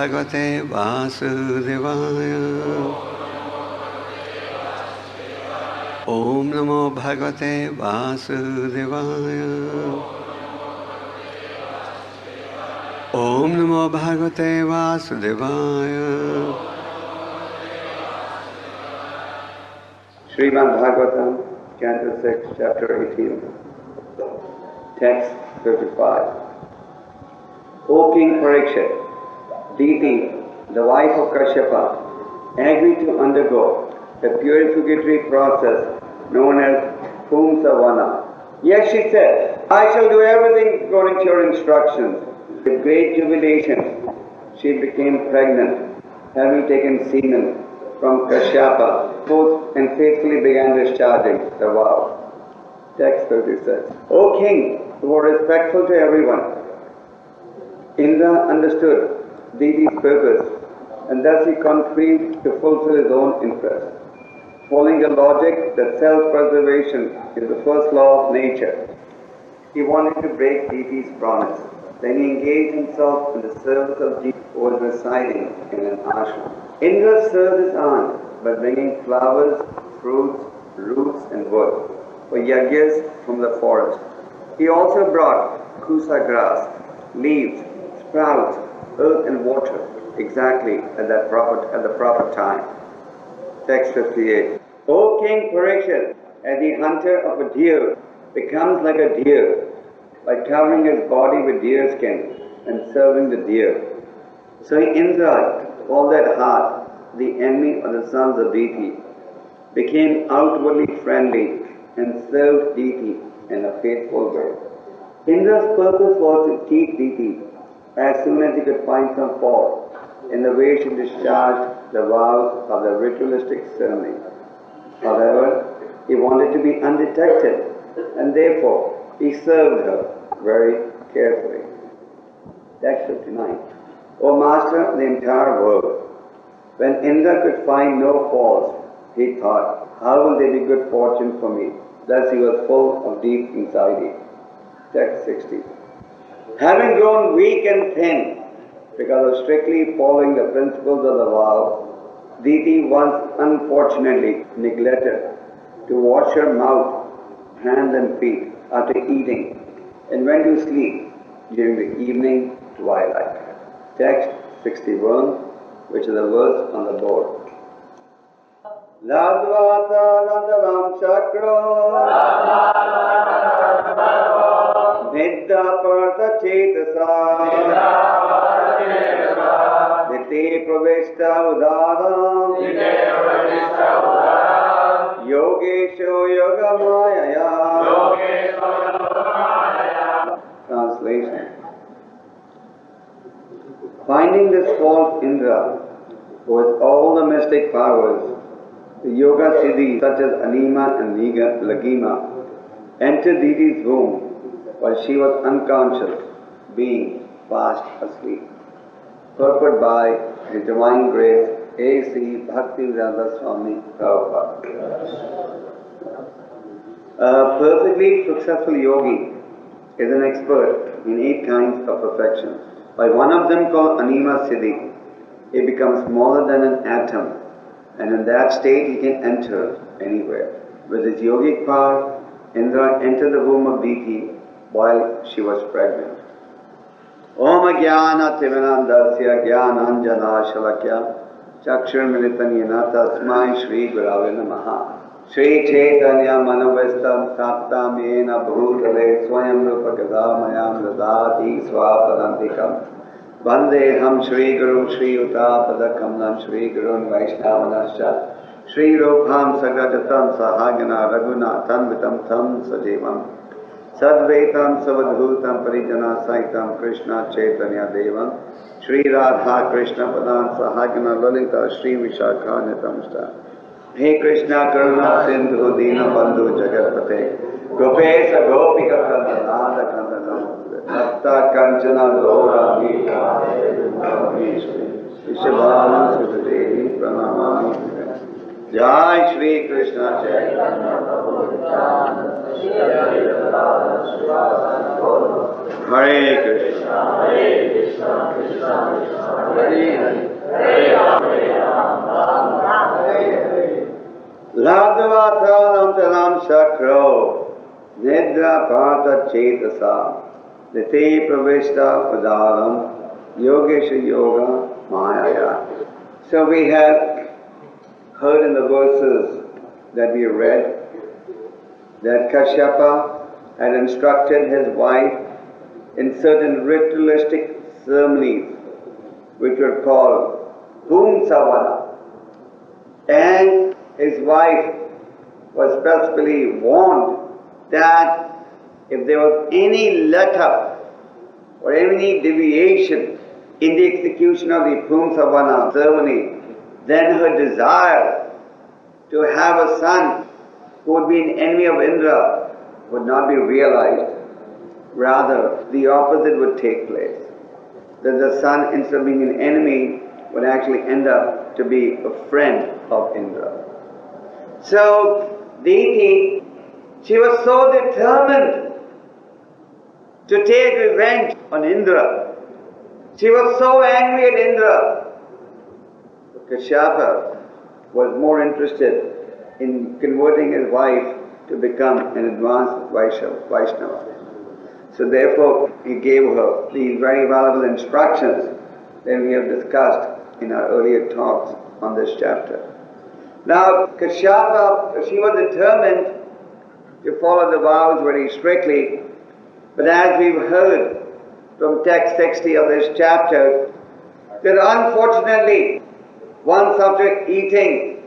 Bhagavate Vasudevaya. Om Namo Bhagavate Vasudevaya. Om Namo Bhagavate Vasudevaya. Srimad Bhagavatam, Canto 6, Chapter 18, Text 55. O King Parikshit, Diti, the wife of Kaśyapa, agreed to undergo a purificatory process known as puṁsavana. Yes, she said, I shall do everything according to your instructions. With great jubilation, she became pregnant, having taken semen from Kaśyapa, and faithfully began discharging the vow. Text 36. O King, who were respectful to everyone, Indra understood Diti's purpose, and thus he contrived to fulfill his own interest. Following the logic that self-preservation is the first law of nature, he wanted to break Diti's promise. Then he engaged himself in the service of Diti, who was residing in an ashram. Indra served his aunt by bringing flowers, fruits, roots and wood for yagyas from the forest. He also brought kusa grass, leaves, sprouts, earth and water exactly at the proper time. Text 58. O King Parikshit, as the hunter of a deer becomes like a deer by covering his body with deer skin and serving the deer, so Indra, all that heart, the enemy of the sons of Diti, became outwardly friendly and served Diti in a faithful way. Indra's purpose was to teach Diti as soon as he could find some fault in the way she discharged the vows of the ritualistic ceremony. However, he wanted to be undetected, and therefore he served her very carefully. Text 59. O Master of the entire world, when Indra could find no faults, he thought, how will they be good fortune for me? Thus he was full of deep anxiety. Text 60. Having grown weak and thin because of strictly following the principles of the vow, Diti once unfortunately neglected to wash her mouth, hands and feet after eating and went to sleep during the evening twilight. Text 61, which is a verse on the board. Ladvātānandaram śakra Nidda parta cetasa Niti pravishta udāram Yogesho yogamayaya. Translation. Finding this false Indra, who has all the mystic powers, the yoga siddhis such as anima and lagima, entered Diti's womb while she was unconscious, being fast asleep. Purport by His Divine Grace A.C. Bhaktivedanta Swami Prabhupada. A perfectly successful yogi is an expert in 8 kinds of perfection. By one of them called anima siddhi, he becomes smaller than an atom, and in that state he can enter anywhere. With his yogic power, Indra entered the womb of Diti while she was pregnant. Om Jnana Timirandasya Jnananjana Shalakya Chakshur Militam Yena Tasmai Shri Gurave Namaha. Shri Chaitanya Manavestam Saptam Yena Bhutale Swayam Rupa Gadamayam Dadati Swapadantikam Vandeham Shri Guru Shri Utapadakamalam Shri Gurun Vaishnavanascha Shri Rupam Sagadatam Sahagana Raghunathan Vitam Tam Sajivam Sadvetam Savadhutam Parijana Saitam Krishna Chaitanya Devam Shri Radha Krishna Padan Sahagana Lalita Shri Vishakha He Krishna Karuna Sindhu Dina Bandhu Jagatpate Gopesa Gopika Kandanada Kandanam Bhakta Kanchana Dora Gita Ishavana Sutadevi Pranamami Jai Shri Krishna Chaitanya Hare Krishna Hare Krishna Krishna Krishna Hare Nidra Partha Chetasa Nite Pravishta Padaram Yogesha Yoga Mahaya. So we have heard in the verses that we read that Kaśyapa had instructed his wife in certain ritualistic ceremonies which were called puṁsavana, and his wife was specifically warned that if there was any let-up or any deviation in the execution of the puṁsavana ceremony, then her desire to have a son who would be an enemy of Indra would not be realized. Rather, the opposite would take place. That the son, instead of being an enemy, would actually end up to be a friend of Indra. So, Deity, she was so determined to take revenge on Indra. She was so angry at Indra. Kaśyapa was more interested in converting his wife to become an advanced Vaishnava. So therefore, he gave her these very valuable instructions that we have discussed in our earlier talks on this chapter. Now, Kaśyapa, she was determined to follow the vows very strictly, but as we've heard from text 60 of this chapter, that unfortunately, once after eating,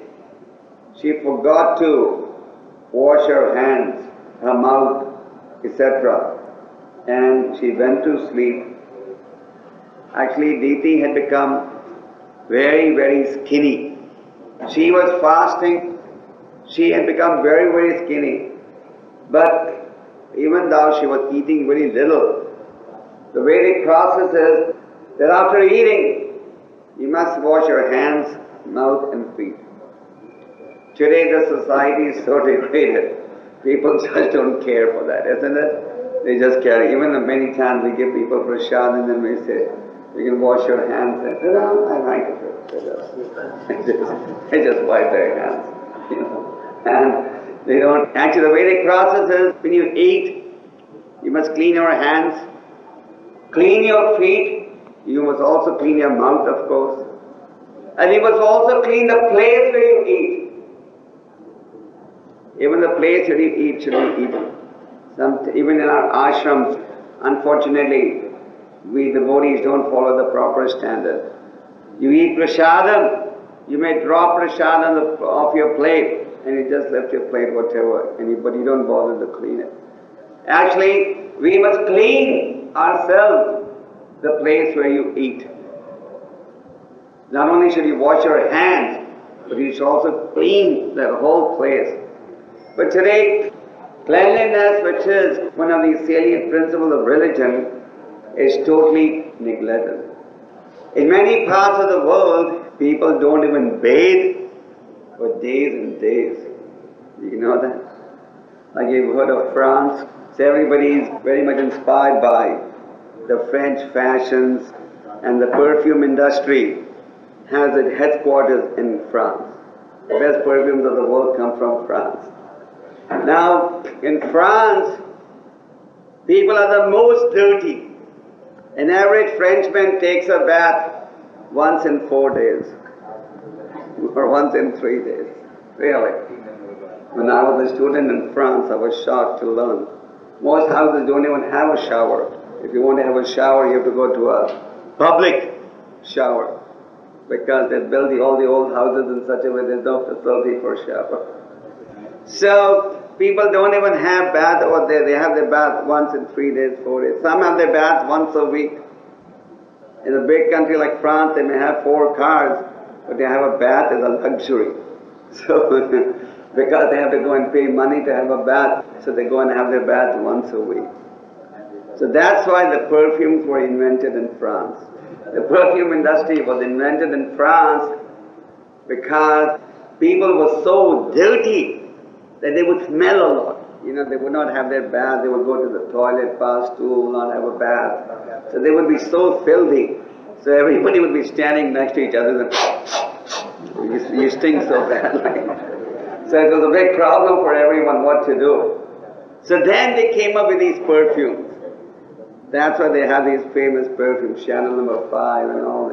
she forgot to wash her hands, her mouth, etc., and she went to sleep. Actually, Deity had become very, very skinny. She was fasting. She had become very, very skinny. But even though she was eating very little, the Vedic process is that after eating, you must wash your hands, mouth and feet. Today the society is so degraded. People just don't care for that, isn't it? They just carry. Even many times we give people prasad and then we say, you can wash your hands. And I like it. They just wipe their hands. You know. And they don't. Actually, the Vedic process is when you eat, you must clean your hands, clean your feet. You must also clean your mouth, of course. And you must also clean the place where you eat. Even the place where you eat should be eaten. Even in our ashrams, unfortunately, we devotees don't follow the proper standard. You eat prasadam, you may drop prasadam off your plate, and you just left your plate whatever, but you don't bother to clean it. Actually, we must clean ourselves, the place where you eat. Not only should you wash your hands, but you should also clean that whole place. But today, cleanliness, which is one of the salient principles of religion, is totally neglected. In many parts of the world, people don't even bathe for days and days. You know that? Like you've heard of France, so everybody is very much inspired by the French fashions, and the perfume industry has its headquarters in France. The best perfumes of the world come from France. Now, in France, people are the most dirty. An average Frenchman takes a bath once in 4 days, or once in 3 days. Really. When I was a student in France, I was shocked to learn. Most houses don't even have a shower. If you want to have a shower, you have to go to a public shower, because they built all the old houses in such a way there's no facility for a shower. So, people don't even have bath over there. They have their bath once in 3 days, 4 days. Some have their bath once a week. In a big country like France, they may have 4 cars, but they have a bath as a luxury. So, because they have to go and pay money to have a bath, so they go and have their bath once a week. So that's why the perfumes were invented in France. The perfume industry was invented in France because people were so dirty that they would smell a lot. You know, they would not have their bath, they would go to the toilet, pass stool, not have a bath. So they would be so filthy. So everybody would be standing next to each other and you stink so badly. So it was a big problem for everyone what to do. So then they came up with these perfumes. That's why they have these famous perfumes, Chanel No. 5 and all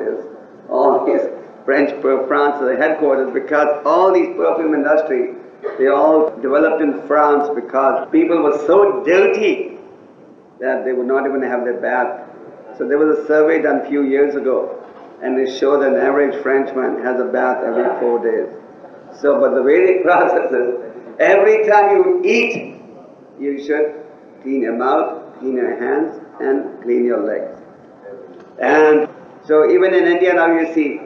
these France is the headquarters, because all these perfume industry, they all developed in France because people were so dirty that they would not even have their bath. So there was a survey done a few years ago, and it showed an average Frenchman has a bath every 4 days. So, but the Vedic process is, every time you eat, you should clean your mouth, clean your hands, and clean your legs. And so even in India now you see,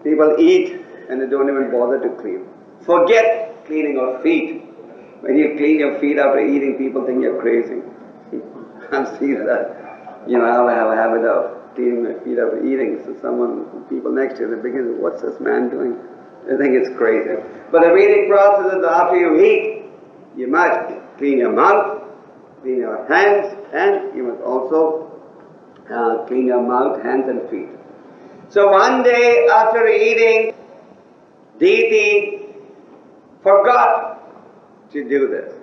people eat and they don't even bother to clean. Forget cleaning your feet. When you clean your feet after eating, people think you're crazy. I've seen that. I have a habit of cleaning my feet after eating. So people next to you, they begin, what's this man doing? They think it's crazy. But the Vedic process is that after you eat, you must clean your mouth, clean your hands, and you must also clean your mouth, hands and feet. So one day after eating, deity forgot to do this.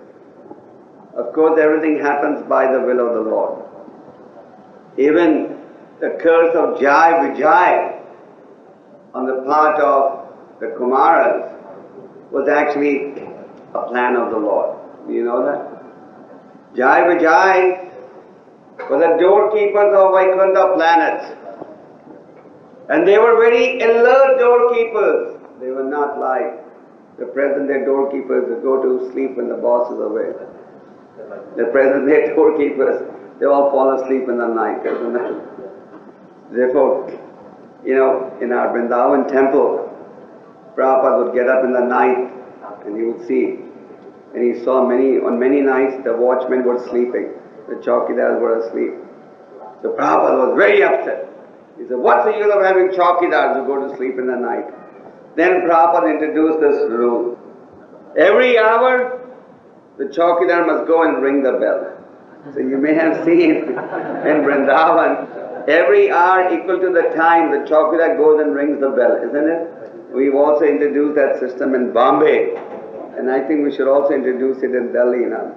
Of course, everything happens by the will of the Lord. Even the curse of 𝐃𝐢𝐬𝐭𝐫𝐚𝐜𝐿 on the part of the Kumaras was actually a plan of the Lord. Do you know that? 𝐃𝐢𝐬𝐭𝐫𝐚𝐜 were the doorkeepers of Vaikuntha planets. And they were very alert doorkeepers. They were not like the present-day doorkeepers who go to sleep when the boss is away. The present-day doorkeepers, they all fall asleep in the night, isn't it? Therefore, in our Vrindavan temple, Prabhupada would get up in the night and he would see. And he saw on many nights the watchmen were sleeping. The chowkidars were asleep. So Prabhupada was very upset. He said, what's the use of having chowkidars who go to sleep in the night? Then Prabhupada introduced this rule. Every hour, the chowkidar must go and ring the bell. So you may have seen in Vrindavan, every hour equal to the time, the chowkidar goes and rings the bell, isn't it? We've also introduced that system in Bombay. And I think we should also introduce it in Delhi now.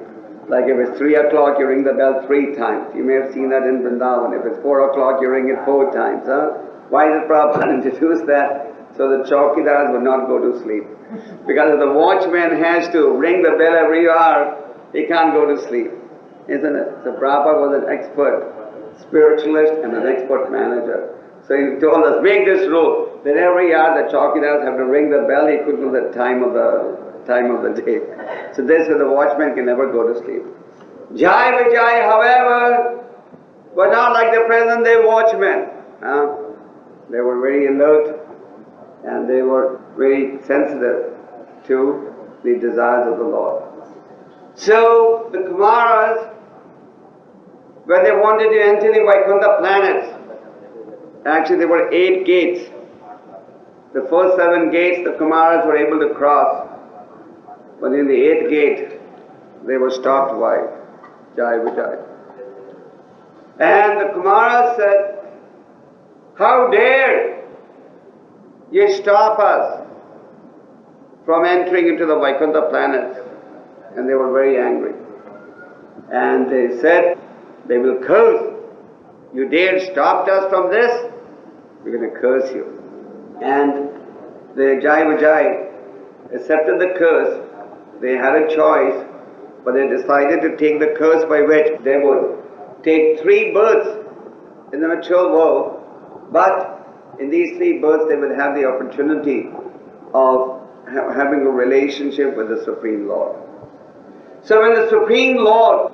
Like if it's 3 o'clock, you ring the bell 3 times. You may have seen that in Vrindavan. If it's 4 o'clock, you ring it 4 times. Why did Prabhupada introduce that? So the chowkidars would not go to sleep. Because if the watchman has to ring the bell every hour, he can't go to sleep. Isn't it? So Prabhupada was an expert spiritualist and an expert manager. So he told us, make this rule, that every hour the chowkidars have to ring the bell equal to the time of the day. So this way the watchman can never go to sleep. 𝐃𝐢𝐬𝐭𝐫𝐚𝐜, however, were not like the present day watchmen. They were very alert and they were very sensitive to the desires of the Lord. So the Kumaras, when they wanted to enter the Vaikuntha planets, actually there were 8 gates. The first 7 gates the Kumaras were able to cross. But in the 8th gate, they were stopped by 𝐃𝐢𝐬𝐭𝐫𝐚𝐜. And the Kumaras said, how dare you stop us from entering into the Vaikuntha planets? And they were very angry. And they said, they will curse. You dare stop us from this? We're going to curse you. And the 𝐃𝐢𝐬𝐭𝐫𝐚𝐜 accepted the curse. They had a choice, but they decided to take the curse by which they would take 3 births in the material world, but in these 3 births they would have the opportunity of having a relationship with the Supreme Lord. So when the Supreme Lord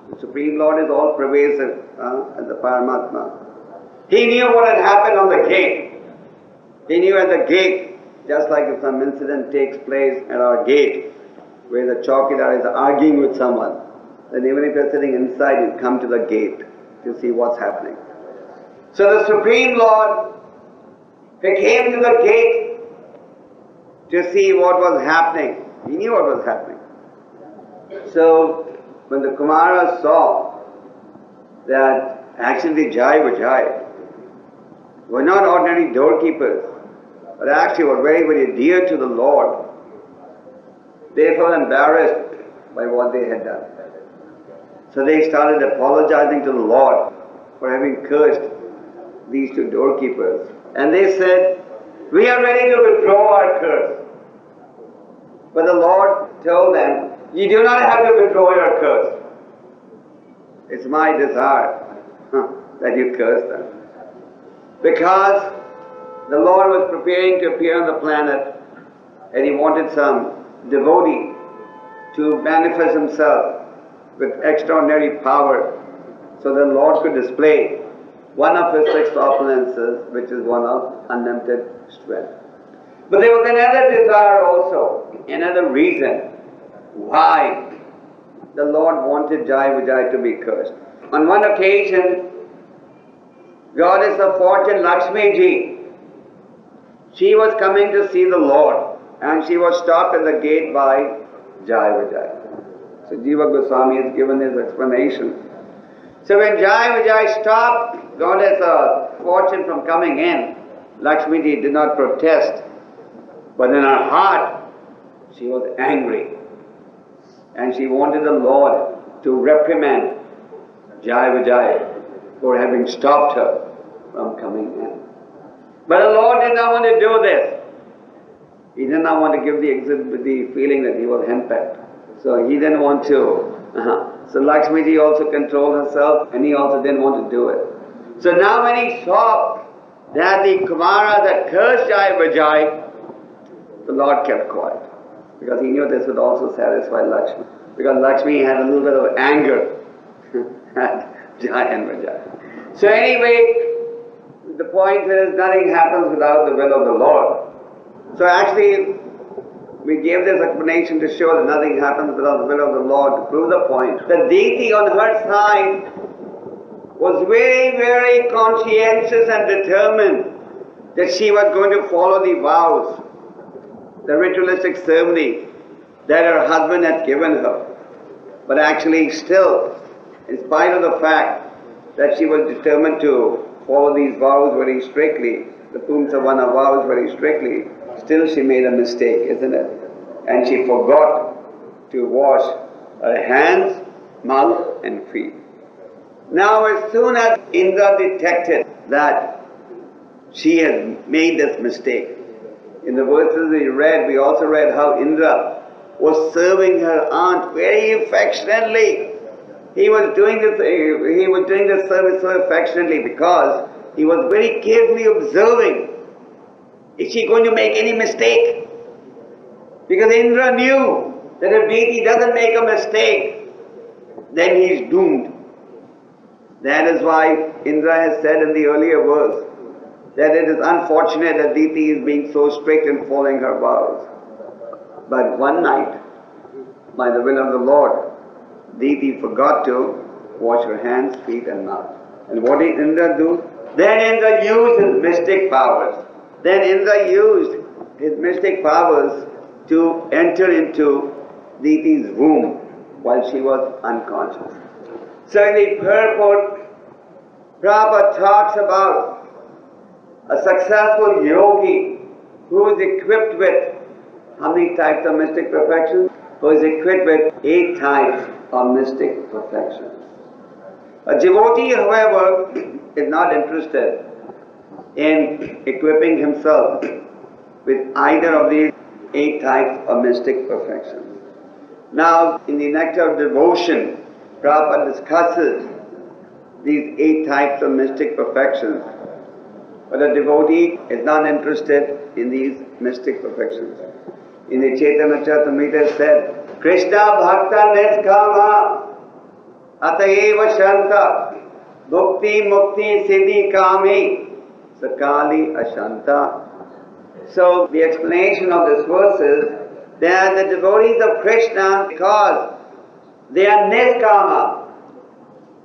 is all pervasive as the Paramatma, he knew what had happened on the gate. He knew at the gate, just like if some incident takes place at our gate, where the chowkidar is arguing with someone, then even if you're sitting inside, you come to the gate to see what's happening. So the Supreme Lord, he came to the gate to see what was happening. He knew what was happening. So when the Kumaras saw that actually the 𝐃𝐢𝐬𝐭𝐫𝐚𝐜 were not ordinary doorkeepers, but actually were very, very dear to the Lord, they felt embarrassed by what they had done. So they started apologizing to the Lord for having cursed these two doorkeepers. And they said, "We are ready to withdraw our curse." But the Lord told them, "You do not have to withdraw your curse. It's my desire that you curse them." Because the Lord was preparing to appear on the planet and He wanted some devotee to manifest Himself with extraordinary power, so the Lord could display one of His six opulences, which is one of unlimited strength. But there was another desire also, another reason why the Lord wanted 𝐃𝐢𝐬𝐭𝐫𝐚𝐜 to be cursed. On one occasion, Goddess of Fortune Lakshmi ji, she was coming to see the Lord and she was stopped at the gate by 𝐃𝐢𝐬𝐿. So Jiva Goswami has given his explanation. So when 𝐃𝐢𝐬𝐿 stopped Goddess of Fortune from coming in, Lakshmi ji did not protest, but in her heart she was angry and she wanted the Lord to reprimand 𝐃𝐢𝐬𝐿 for having stopped her from coming in. But the Lord did not want to do this. He did not want to give the feeling that he was henpecked. So he didn't want to. So Lakshmi ji also controlled herself and he also didn't want to do it. So now when he saw that the Kumaras had cursed 𝐃𝐢𝐬𝐿, the Lord kept quiet. Because he knew this would also satisfy Lakshmi. Because Lakshmi had a little bit of anger at 𝐃𝐢𝐬𝐿. So anyway, the point is nothing happens without the will of the Lord. So actually, we gave this explanation to show that nothing happens without the will of the Lord, to prove the point. The deity on her side was very, very conscientious and determined that she was going to follow the vows, the ritualistic ceremony that her husband had given her. But actually still, in spite of the fact that she was determined to follow these vows very strictly, the puṁsavana vows very strictly, still she made a mistake, isn't it? And she forgot to wash her hands, mouth and feet. Now as soon as Indra detected that she had made this mistake, in the verses we also read how Indra was serving her aunt very affectionately. He was doing this service so affectionately because he was very carefully observing, is she going to make any mistake? Because Indra knew that if deity doesn't make a mistake, then he is doomed. That is why Indra has said in the earlier verse that it is unfortunate that deity is being so strict in following her vows. But one night, by the will of the Lord, deity forgot to wash her hands, feet and mouth. And what did Indra do? Then Indra used his mystic powers. To enter into deity's womb while she was unconscious. So in the purport, Prabhupada talks about a successful yogi who is equipped with how many types of mystic perfection? Who is equipped with 8 types of mystic perfection. A devotee, however, is not interested in equipping himself with either of these 8 types of mystic perfection. Now, in the Nectar of Devotion, Prabhupada discusses these 8 types of mystic perfections. But a devotee is not interested in these mystic perfections. In the Chaitanya Charitamrita it said, Krishna bhakta niskama atayeva shanta bhukti mukti siddhi kami sakali ashanta. So the explanation of this verse is that the devotees of Krishna, because they are niskama.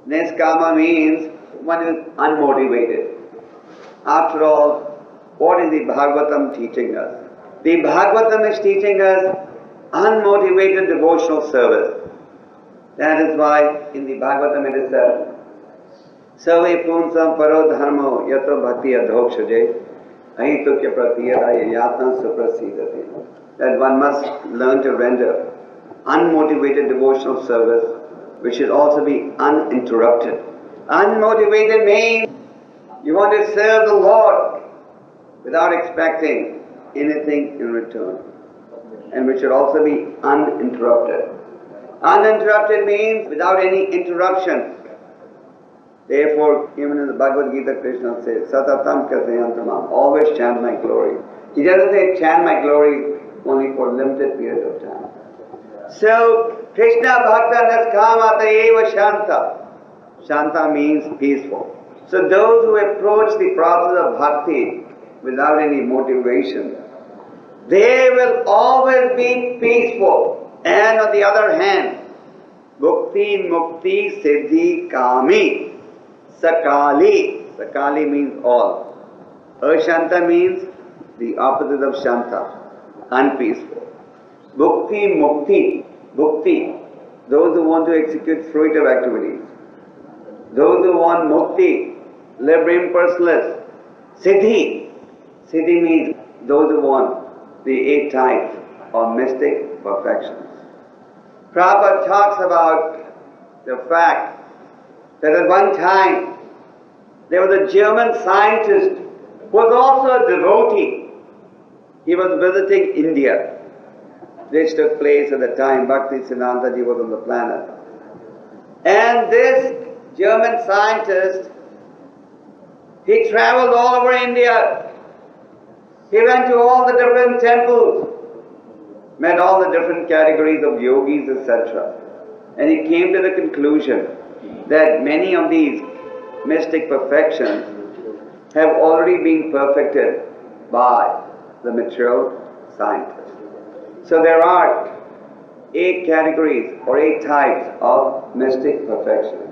Niskama means one is unmotivated. After all, what is the Bhagavatam teaching us? The Bhagavatam is teaching us unmotivated devotional service. That is why in the Bhagavatam it is said, Sarve puṁsam paro dharmo yato bhakti adhokshaje ahitukya pratiyadaya yatna suprasidati. That one must learn to render unmotivated devotional service which should also be uninterrupted. Unmotivated means you want to serve the Lord without expecting anything in return, and which should also be uninterrupted. Uninterrupted means without any interruption. Therefore, even in the Bhagavad Gita, Krishna says, Satatam Kasayantamam, always chant my glory. He doesn't say chant my glory only for a limited period of time. So, Krishna Bhakta Naskamata Eva Shanta. Shanta means peaceful. So those who approach the process of bhakti without any motivation, they will always be peaceful. And on the other hand, Bhukti, Mukti, Siddhi, Kami, Sakali. Sakali means all. Ashanta means the opposite of Shanta, unpeaceful. Bhukti, Mukti, Bhukti, those who want to execute fruitive activities. Those who want Mukti, live impersonless. Siddhi, Siddhi means those who want the 8 types of mystic perfections. Prabhupada talks about the fact that at one time there was a German scientist who was also a devotee. He was visiting India, which took place at the time Bhakti Siddhanta Ji was on the planet. And this German scientist, he traveled all over India. He went to all the different temples, met all the different categories of yogis, etc. And he came to the conclusion that many of these mystic perfections have already been perfected by the material scientist. So there are 8 categories or 8 types of mystic perfections.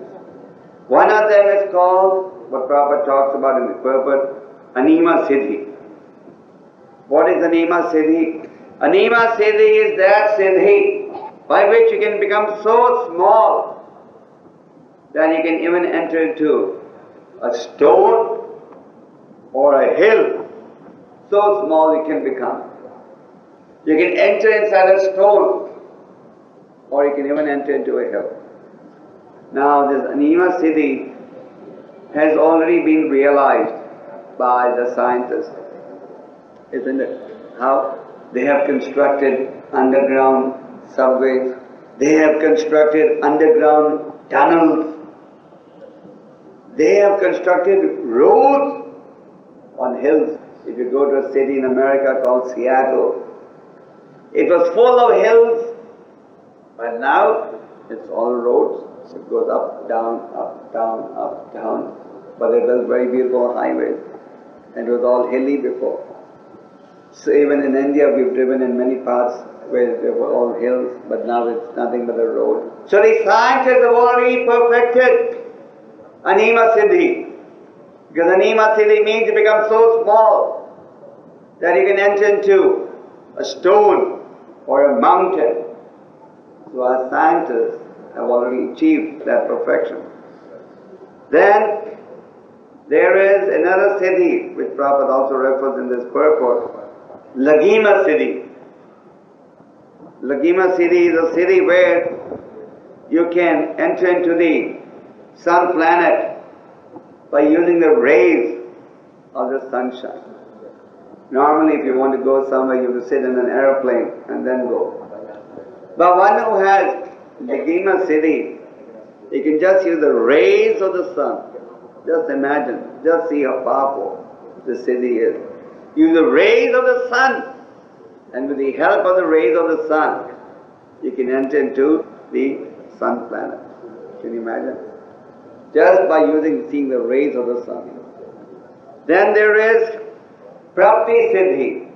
One of them is called, what Prabhupada talks about in the purport, Anima Siddhi. What is Anima Siddhi? Anima Siddhi is that Siddhi by which you can become so small that you can even enter into a stone or a hill. So small you can become. You can enter inside a stone, or you can even enter into a hill. Now this Anima Siddhi has already been realized by the scientists, isn't it? How? They have constructed underground subways, they have constructed underground tunnels, they have constructed roads on hills. If you go to a city in America called Seattle, it was full of hills, but now it's all roads. It goes up, down, up, down, up, down. But it was very beautiful highways, and it was all hilly before. So even in India, we've driven in many parts where there were all hills, but now it's nothing but a road. So the scientists have already perfected Anima Siddhi. Because Anima Siddhi means you become so small that you can enter into a stone or a mountain. So our scientists have already achieved that perfection. Then there is another Siddhi, which Prabhupada also refers in this purport, Lagima Siddhi. Lagima Siddhi is a Siddhi where you can enter into the sun planet by using the rays of the sunshine. Normally if you want to go somewhere, you have to sit in an aeroplane and then go. But one who has Lagima Siddhi, you can just use the rays of the sun. Just imagine, just see how powerful the Siddhi is. Use the rays of the sun, and with the help of the rays of the sun, you can enter into the sun planet. Can you imagine? Just by seeing the rays of the sun. Then there is Prapti Siddhi.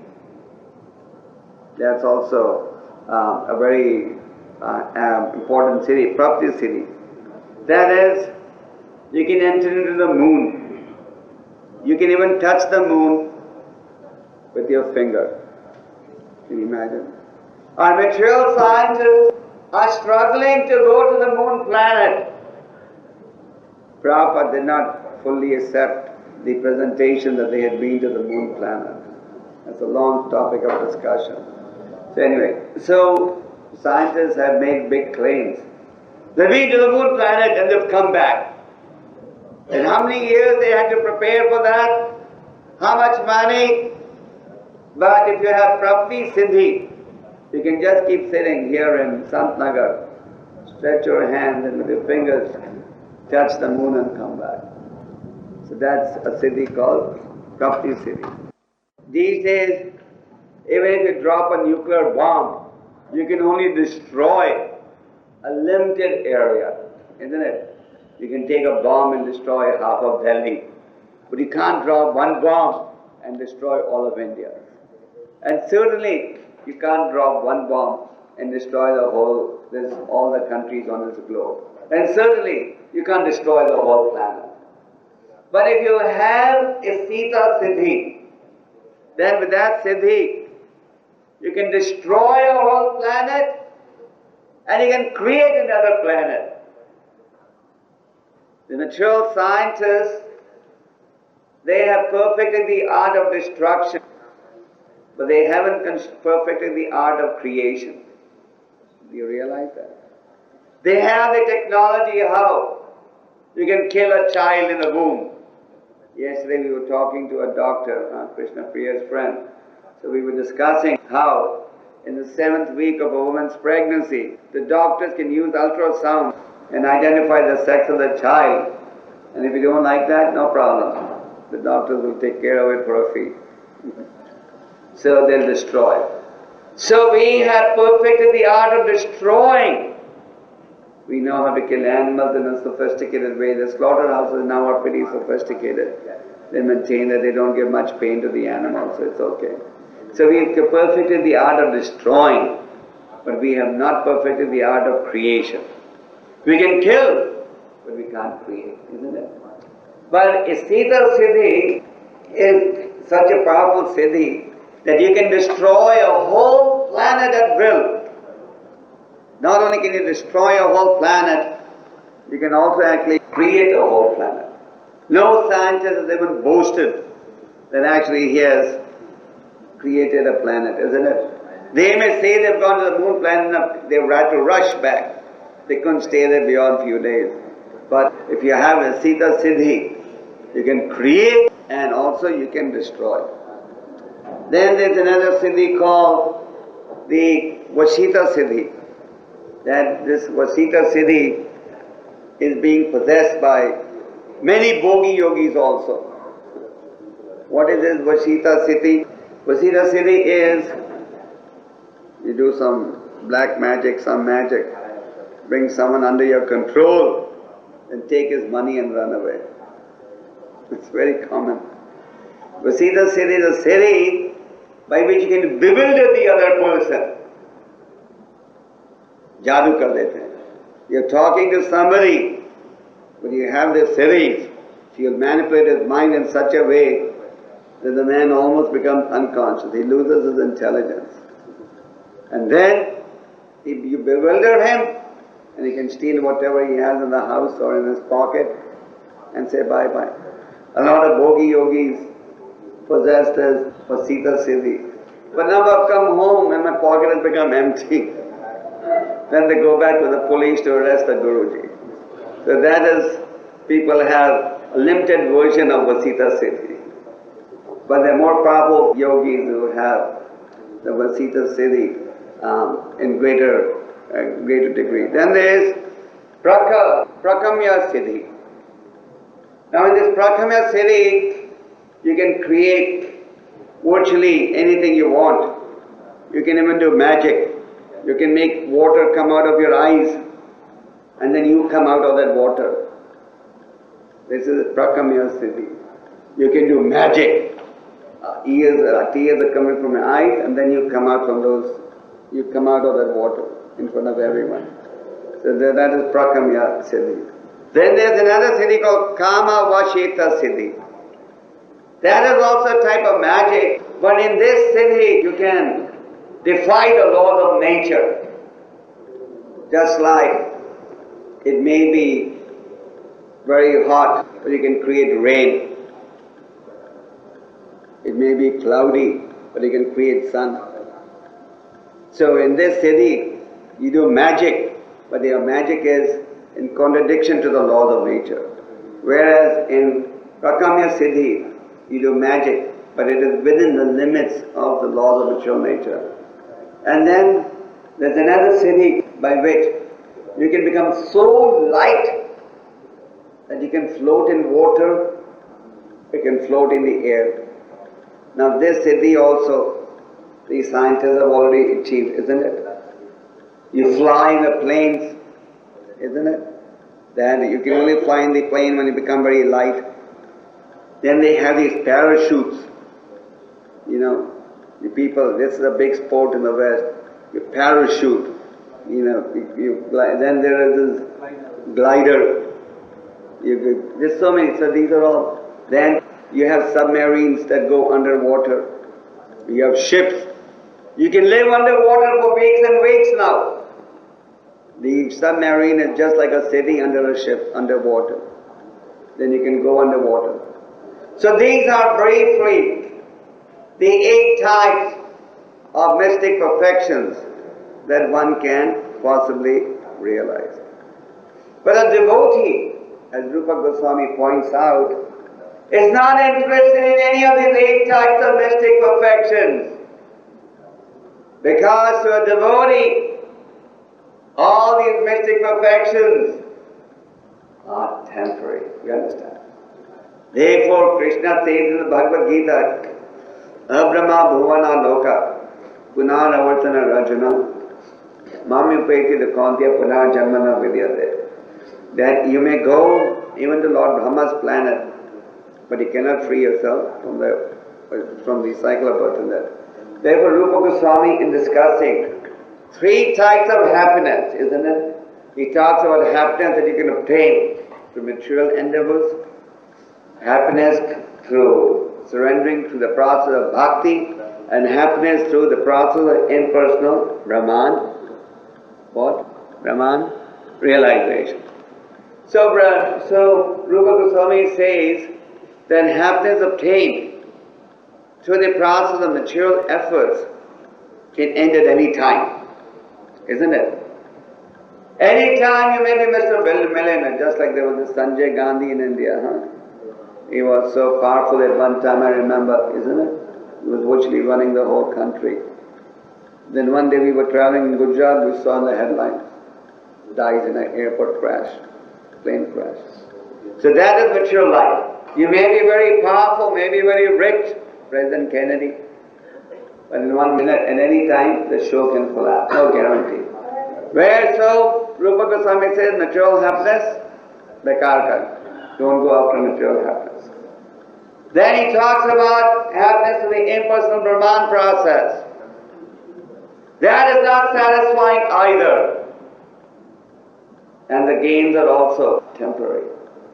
That's also a very important Siddhi, Prapti Siddhi. That is, you can enter into the moon. You can even touch the moon with your finger. Can you imagine? Our material scientists are struggling to go to the moon planet. Prabhupada did not fully accept the presentation that they had been to the moon planet. That's a long topic of discussion. So anyway, so scientists have made big claims They've been to the moon planet and they've come back. And how many years they had to prepare for that? How much money? But if you have Prapti Siddhi, you can just keep sitting here in Santnagar, stretch your hand and with your fingers touch the moon and come back. So that's a siddhi called Prapti Siddhi. These days, even if you drop a nuclear bomb, you can only destroy a limited area, isn't it? You can take a bomb and destroy half of Delhi, but you can't drop one bomb and destroy all of India. And certainly, you can't drop one bomb and destroy all the countries on this globe. And certainly, you can't destroy the whole planet. But if you have a Sita Siddhi, then with that Siddhi, you can destroy a whole planet and you can create another planet. The natural scientists, they have perfected the art of destruction, but they haven't perfected the art of creation. Do you realize that? They have the technology how you can kill a child in the womb. Yesterday we were talking to a doctor, Krishna Priya's friend. So we were discussing how in the 7th week of a woman's pregnancy, the doctors can use ultrasound and identify the sex of the child. And if you don't like that, no problem. The doctors will take care of it for a fee. So they'll destroy. So we have perfected the art of destroying. We know how to kill animals in a sophisticated way. The slaughterhouses now are pretty sophisticated. They maintain that they don't give much pain to the animals, so it's okay. So we've perfected the art of destroying, but we have not perfected the art of creation. We can kill, but we can't create, isn't it? But a Sita Siddhi is such a powerful Siddhi that you can destroy a whole planet at will. Not only can you destroy a whole planet, you can also actually create a whole planet. No scientist has even boasted that actually he has created a planet, isn't it? They may say they've gone to the moon planet and they've had to rush back. They couldn't stay there beyond a few days. But if you have a Sita Siddhi, you can create and also you can destroy. Then there's another Siddhi called the Vashita Siddhi. That this Vashita Siddhi is being possessed by many Bhogi Yogis also. What is this Vashita Siddhi? Vashita Siddhi is, you do some black magic, some magic, bring someone under your control and take his money and run away. It's very common. Vashita Siddhi is a siddhi by which you can bewilder the other person. Jadoo kar dete hain. You're talking to somebody, but you have this siddhi, so you'll manipulate his mind in such a way that the man almost becomes unconscious. He loses his intelligence. And then you bewilder him, and he can steal whatever he has in the house or in his pocket and say bye-bye. A lot of Bhogi Yogis possessed as Vashita Siddhi. But now I've come home and my pocket has become empty. Then they go back to the police to arrest the Guruji. So that is, people have a limited version of Vashita Siddhi. But there are more powerful yogis who have the Vashita Siddhi in greater degree. Then there is Prakamya Siddhi. Now in this Prakamya Siddhi, you can create virtually anything you want. You can even do magic. You can make water come out of your eyes and then you come out of that water. This is Prakamya Siddhi. You can do magic. Tears are coming from your eyes and then you come out of that water in front of everyone. So that is Prakamya Siddhi. Then there's another Siddhi called Kama Vashita Siddhi. That is also a type of magic, but in this Siddhi you can defy the laws of nature. Just like it may be very hot, but you can create rain. It may be cloudy, but you can create sun. So in this Siddhi, you do magic, but your magic is in contradiction to the laws of nature. Whereas in Prakamya Siddhi, you do magic, but it is within the limits of the laws of material nature. And then there's another Siddhi by which you can become so light that you can float in water, you can float in the air. Now this Siddhi also, these scientists have already achieved, isn't it? You fly in the planes, isn't it? Then you can only fly in the plane when you become very light. Then they have these parachutes. You know, the people, this is a big sport in the West. You parachute, you know, then there is this glider. There's so many, so these are all. Then you have submarines that go underwater. You have ships. You can live underwater for weeks and weeks now. The submarine is just like a city under a ship, underwater. Then you can go underwater. So these are briefly the 8 types of mystic perfections that one can possibly realize. But a devotee, as Rupa Goswami points out, is not interested in any of these 8 types of mystic perfections. Because to a devotee, all these mystic perfections are temporary. You understand? Therefore, Krishna says in the Bhagavad Gita, Abrahma bhuvana loka punaravartana rajana mamyupeti dakantya punar janmana vidyate. That you may go even to Lord Brahma's planet, but you cannot free yourself from the cycle of birth and death. Therefore, Rupa Goswami, in discussing 3 types of happiness, isn't it? He talks about happiness that you can obtain through material endeavors, happiness through surrendering to the process of bhakti, and happiness through the process of impersonal Brahman. What? Brahman realization. So Rupa Goswami says that happiness obtained through the process of material efforts can end at any time. Isn't it? Any time you may be Mr. Millionaire, just like there was this Sanjay Gandhi in India, huh? He was so powerful at one time, I remember, isn't it? He was virtually running the whole country. Then one day we were traveling in Gujarat, we saw in the headlines, dies in an airport crash, plane crash. So that is material life. You may be very powerful, may be very rich, President Kennedy, but in 1 minute, at any time, the show can collapse, no guarantee. Where so, Rupa Goswami says, material happiness, bekar kar. Don't go after material happiness. Then he talks about happiness in the impersonal Brahman process. That is not satisfying either. And the gains are also temporary.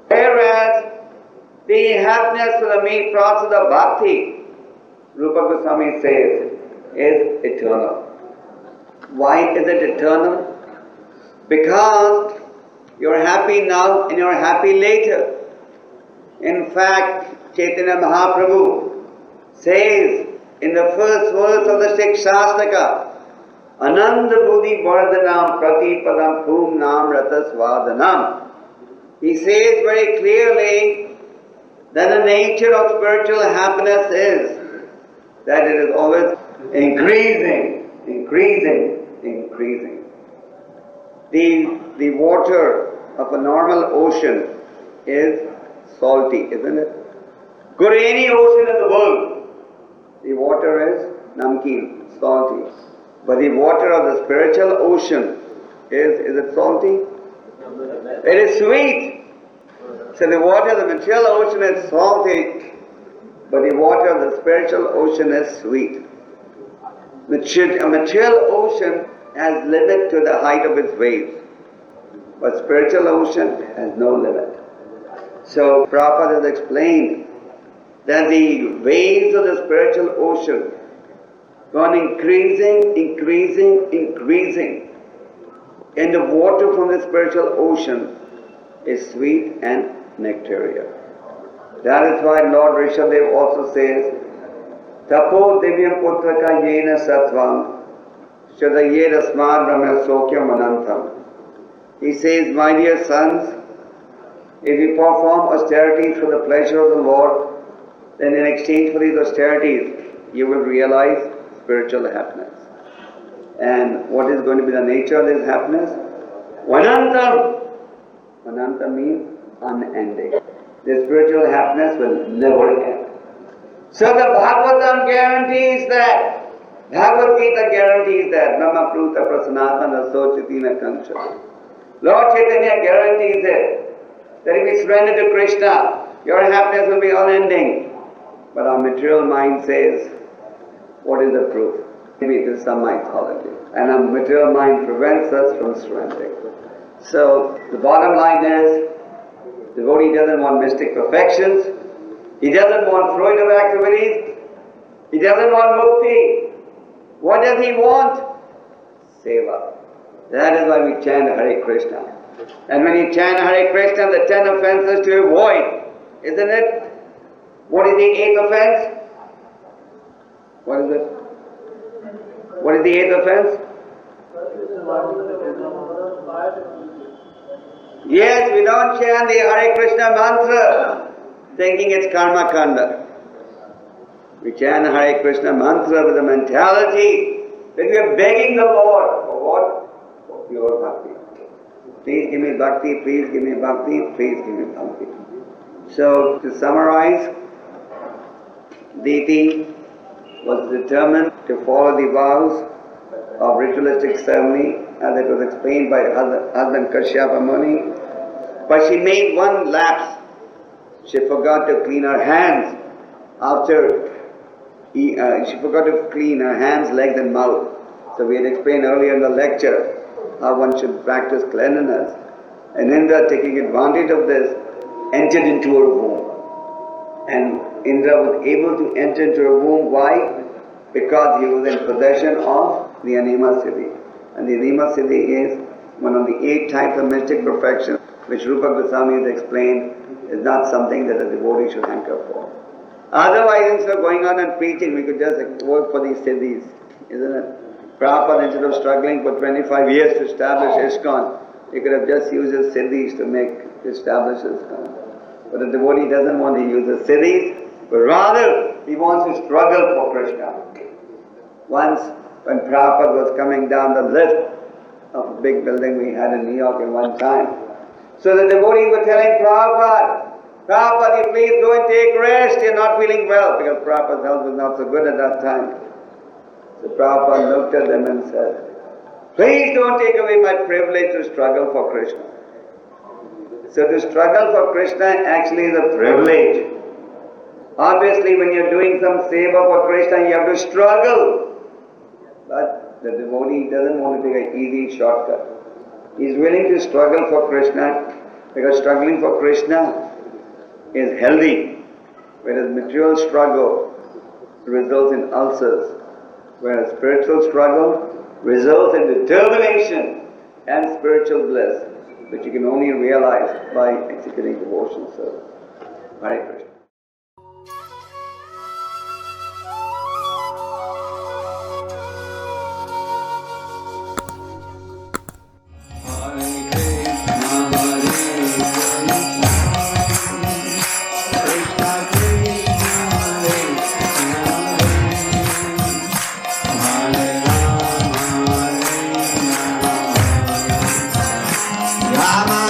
Whereas the happiness for the main process of bhakti, Rupa Goswami says, is eternal. Why is it eternal? Because you're happy now and you're happy later. In fact, Chaitanya Mahaprabhu says in the first verse of the 6th Shastaka, Ananda Buddhi Vardhanam Pratipadam Puṁsavanaṁ Ratasvadanam. He says very clearly that the nature of spiritual happiness is that it is always increasing. The water of a normal ocean is salty, isn't it? Go to any ocean in the world, the water is namkeen, salty. But the water of the spiritual ocean is it salty? It is sweet. So the water of the material ocean is salty, but the water of the spiritual ocean is sweet. A material ocean has limit to the height of its waves, but spiritual ocean has no limit. So Prabhupada has explained that the waves of the spiritual ocean go on increasing, and the water from the spiritual ocean is sweet and nectareous. That is why Lord Rishabdev also says, Tapo divyam putraka yena sattvam shadayera smar brahma sokyam anantam He says, my dear sons, if you perform austerities for the pleasure of the Lord, then in exchange for these austerities, you will realize spiritual happiness. And what is going to be the nature of this happiness? Vanantam. Vanantam means unending. The spiritual happiness will never end. So the Bhagavatam guarantees that. Bhagavad Gita guarantees that. Nama pruta prasanatana sochitina kancha. Lord Chaitanya guarantees it. That if you surrender to Krishna, your happiness will be unending. But our material mind says, what is the proof? Maybe it is some mythology. And our material mind prevents us from surrendering. So the bottom line is, the devotee doesn't want mystic perfections. He doesn't want fruitive activities. He doesn't want mukti. What does he want? Seva. That is why we chant Hare Krishna. And when you chant Hare Krishna, the 10 offenses to avoid, isn't it? What is the 8th offense? What is it? What is the 8th offense? Yes, we don't chant the Hare Krishna mantra thinking it's karma kanda. We chant Hare Krishna mantra with the mentality that we are begging the Lord for what? For pure bhakti. Please give me bhakti, please give me bhakti, please give me bhakti. So, to summarize, Deity was determined to follow the vows of ritualistic ceremony as it was explained by her husband Kaśyapa Muni. But she made one lapse. She forgot to clean her hands she forgot to clean her hands, legs and mouth. So we had explained earlier in the lecture how one should practice cleanliness. And Indra, taking advantage of this, entered into her womb. And Indra was able to enter into her womb. Why? Because he was in possession of the Anima Siddhi. And the Anima Siddhi is one of the 8 types of mystic perfection which Rupa Goswami has explained is not something that a devotee should hanker for. Otherwise, instead of going on and preaching, we could just work for these siddhis, isn't it? Prabhupada, instead of struggling for 25 years to establish ISKCON, he could have just used his siddhis to establish ISKCON. But the devotee doesn't want to use the siddhis, but rather he wants to struggle for Krishna. Once, when Prabhupada was coming down the lift of a big building we had in New York at one time, so the devotees were telling Prabhupada, you please go and take rest, you're not feeling well, because Prabhupada's health was not so good at that time. So Prabhupada looked at them and said, please don't take away my privilege to struggle for Krishna. So to struggle for Krishna actually is a privilege. Obviously when you're doing some seva for Krishna, you have to struggle. But the devotee doesn't want to take an easy shortcut. He's willing to struggle for Krishna because struggling for Krishna is healthy, whereas material struggle results in ulcers, whereas spiritual struggle results in determination and spiritual bliss, which you can only realize by executing devotional service. Hare Krishna. Rama